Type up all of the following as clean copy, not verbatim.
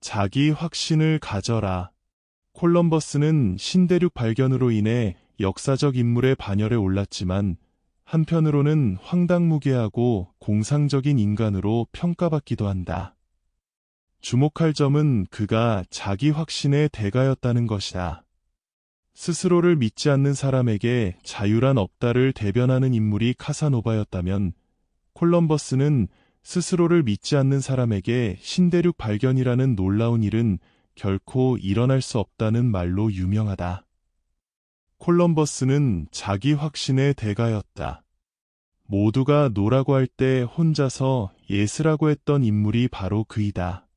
자기 확신을 가져라. 콜럼버스는 신대륙 발견으로 인해 역사적 인물의 반열에 올랐지만 한편으로는 황당무계하고 공상적인 인간으로 평가받기도 한다. 주목할 점은 그가 자기 확신의 대가였다는 것이다. 스스로를 믿지 않는 사람에게 자유란 없다를 대변하는 인물이 카사노바였다면 콜럼버스는 스스로를 믿지 않는 사람에게 신대륙 발견이라는 놀라운 일은 결코 일어날 수 없다는 말로 유명하다. 콜럼버스는 자기 확신의 대가였다. 모두가 노라고 할 때 혼자서 예스라고 했던 인물이 바로 그이다.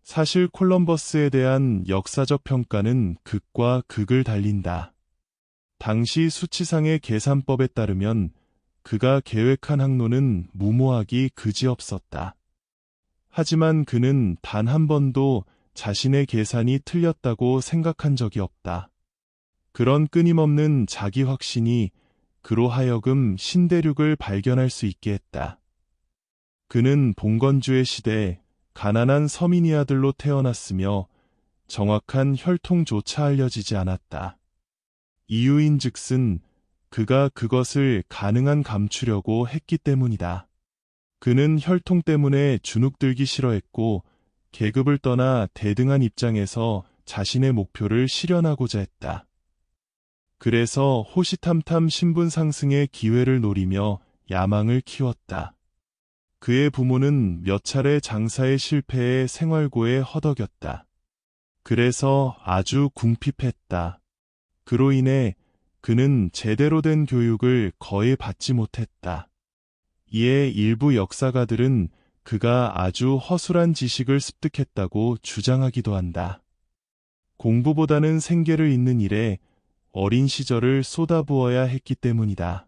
사실 콜럼버스에 대한 역사적 평가는 극과 극을 달린다. 당시 수치상의 계산법에 따르면 그가 계획한 항로는 무모하기 그지없었다. 하지만 그는 단 한 번도 자신의 계산이 틀렸다고 생각한 적이 없다. 그런 끊임없는 자기 확신이 그로 하여금 신대륙을 발견할 수 있게 했다. 그는 봉건주의 시대 가난한 서민의 아들로 태어났으며 정확한 혈통조차 알려지지 않았다. 이유인즉슨 그가 그것을 가능한 감추려고 했기 때문이다. 그는 혈통 때문에 주눅들기 싫어했고 계급을 떠나 대등한 입장에서 자신의 목표를 실현하고자 했다. 그래서 호시탐탐 신분 상승의 기회를 노리며 야망을 키웠다. 그의 부모는 몇 차례 장사에 실패해 생활고에 허덕였다. 그래서 아주 궁핍했다. 그로 인해 그는 제대로 된 교육을 거의 받지 못했다. 이에 일부 역사가들은 그가 아주 허술한 지식을 습득했다고 주장하기도 한다. 공부보다는 생계를 잇는 일에 어린 시절을 쏟아부어야 했기 때문이다.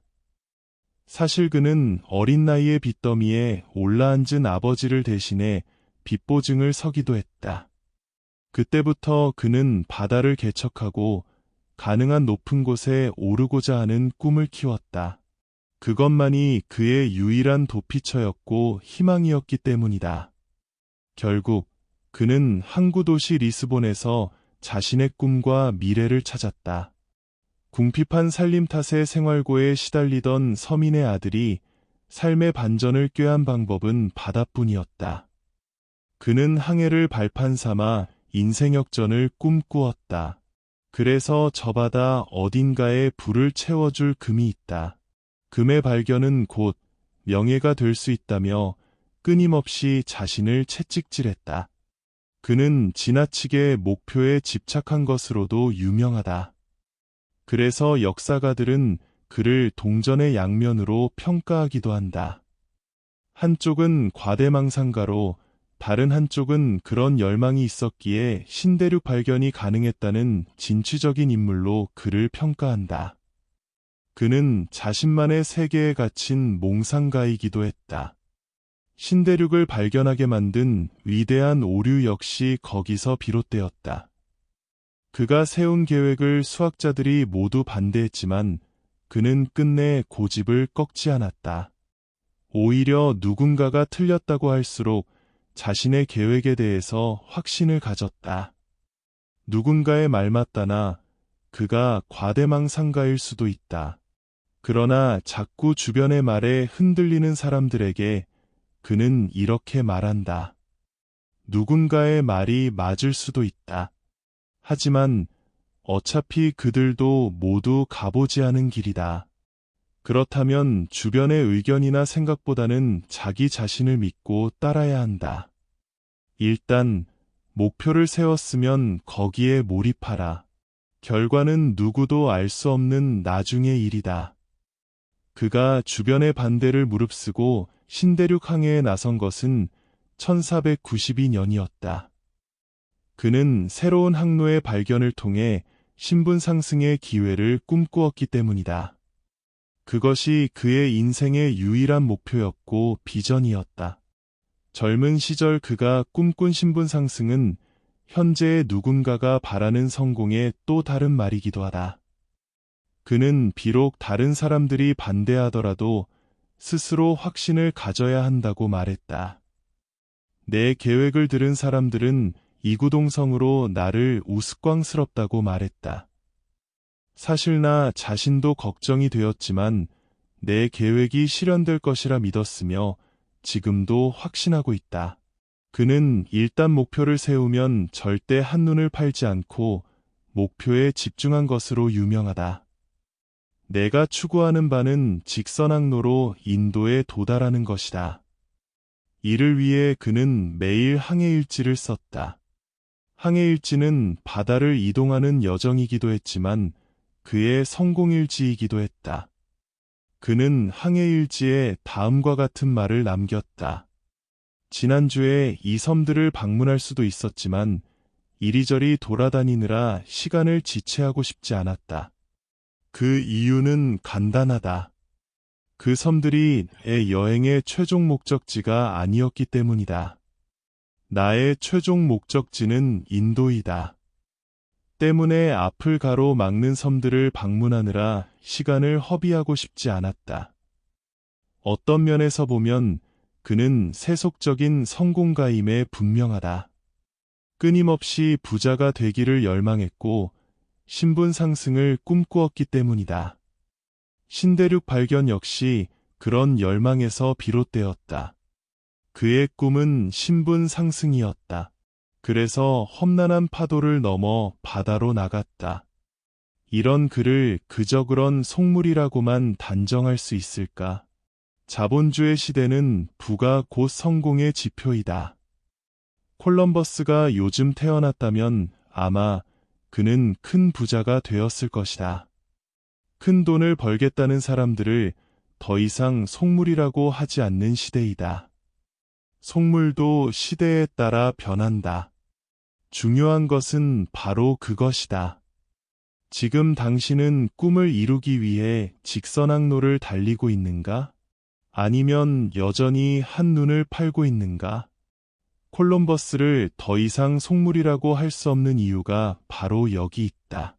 사실 그는 어린 나이에 빚더미에 올라앉은 아버지를 대신해 빚보증을 서기도 했다. 그때부터 그는 바다를 개척하고 가능한 높은 곳에 오르고자 하는 꿈을 키웠다. 그것만이 그의 유일한 도피처였고 희망이었기 때문이다. 결국 그는 항구 도시 리스본에서 자신의 꿈과 미래를 찾았다. 궁핍한 살림 탓에 생활고에 시달리던 서민의 아들이 삶의 반전을 꾀한 방법은 바다뿐이었다. 그는 항해를 발판 삼아 인생 역전을 꿈꾸었다. 그래서 저 바다 어딘가에 불을 채워줄 금이 있다. 금의 발견은 곧 명예가 될 수 있다며 끊임없이 자신을 채찍질했다. 그는 지나치게 목표에 집착한 것으로도 유명하다. 그래서 역사가들은 그를 동전의 양면으로 평가하기도 한다. 한쪽은 과대망상가로 다른 한쪽은 그런 열망이 있었기에 신대륙 발견이 가능했다는 진취적인 인물로 그를 평가한다. 그는 자신만의 세계에 갇힌 몽상가이기도 했다. 신대륙을 발견하게 만든 위대한 오류 역시 거기서 비롯되었다. 그가 세운 계획을 수학자들이 모두 반대했지만 그는 끝내 고집을 꺾지 않았다. 오히려 누군가가 틀렸다고 할수록 자신의 계획에 대해서 확신을 가졌다. 누군가의 말 맞다나 그가 과대망상가일 수도 있다. 그러나 자꾸 주변의 말에 흔들리는 사람들에게 그는 이렇게 말한다. 누군가의 말이 맞을 수도 있다. 하지만 어차피 그들도 모두 가보지 않은 길이다. 그렇다면 주변의 의견이나 생각보다는 자기 자신을 믿고 따라야 한다. 일단 목표를 세웠으면 거기에 몰입하라. 결과는 누구도 알 수 없는 나중의 일이다. 그가 주변의 반대를 무릅쓰고 신대륙 항해에 나선 것은 1492년이었다. 그는 새로운 항로의 발견을 통해 신분 상승의 기회를 꿈꾸었기 때문이다. 그것이 그의 인생의 유일한 목표였고 비전이었다. 젊은 시절 그가 꿈꾼 신분 상승은 현재의 누군가가 바라는 성공의 또 다른 말이기도 하다. 그는 비록 다른 사람들이 반대하더라도 스스로 확신을 가져야 한다고 말했다. 내 계획을 들은 사람들은 이구동성으로 나를 우스꽝스럽다고 말했다. 사실 나 자신도 걱정이 되었지만 내 계획이 실현될 것이라 믿었으며 지금도 확신하고 있다. 그는 일단 목표를 세우면 절대 한눈을 팔지 않고 목표에 집중한 것으로 유명하다. 내가 추구하는 바는 직선항로로 인도에 도달하는 것이다. 이를 위해 그는 매일 항해일지를 썼다. 항해일지는 바다를 이동하는 여정이기도 했지만 그의 성공일지이기도 했다. 그는 항해일지에 다음과 같은 말을 남겼다. 지난주에 이 섬들을 방문할 수도 있었지만 이리저리 돌아다니느라 시간을 지체하고 싶지 않았다. 그 이유는 간단하다. 그 섬들이 내 여행의 최종 목적지가 아니었기 때문이다. 나의 최종 목적지는 인도이다. 때문에 앞을 가로막는 섬들을 방문하느라 시간을 허비하고 싶지 않았다. 어떤 면에서 보면 그는 세속적인 성공가임에 분명하다. 끊임없이 부자가 되기를 열망했고 신분 상승을 꿈꾸었기 때문이다. 신대륙 발견 역시 그런 열망에서 비롯되었다. 그의 꿈은 신분 상승이었다. 그래서 험난한 파도를 넘어 바다로 나갔다. 이런 그를 그저 그런 속물이라고만 단정할 수 있을까? 자본주의 시대는 부가 곧 성공의 지표이다. 콜럼버스가 요즘 태어났다면 아마 그는 큰 부자가 되었을 것이다. 큰 돈을 벌겠다는 사람들을 더 이상 속물이라고 하지 않는 시대이다. 속물도 시대에 따라 변한다. 중요한 것은 바로 그것이다. 지금 당신은 꿈을 이루기 위해 직선항로를 달리고 있는가? 아니면 여전히 한눈을 팔고 있는가? 콜럼버스를 더 이상 속물이라고 할 수 없는 이유가 바로 여기 있다.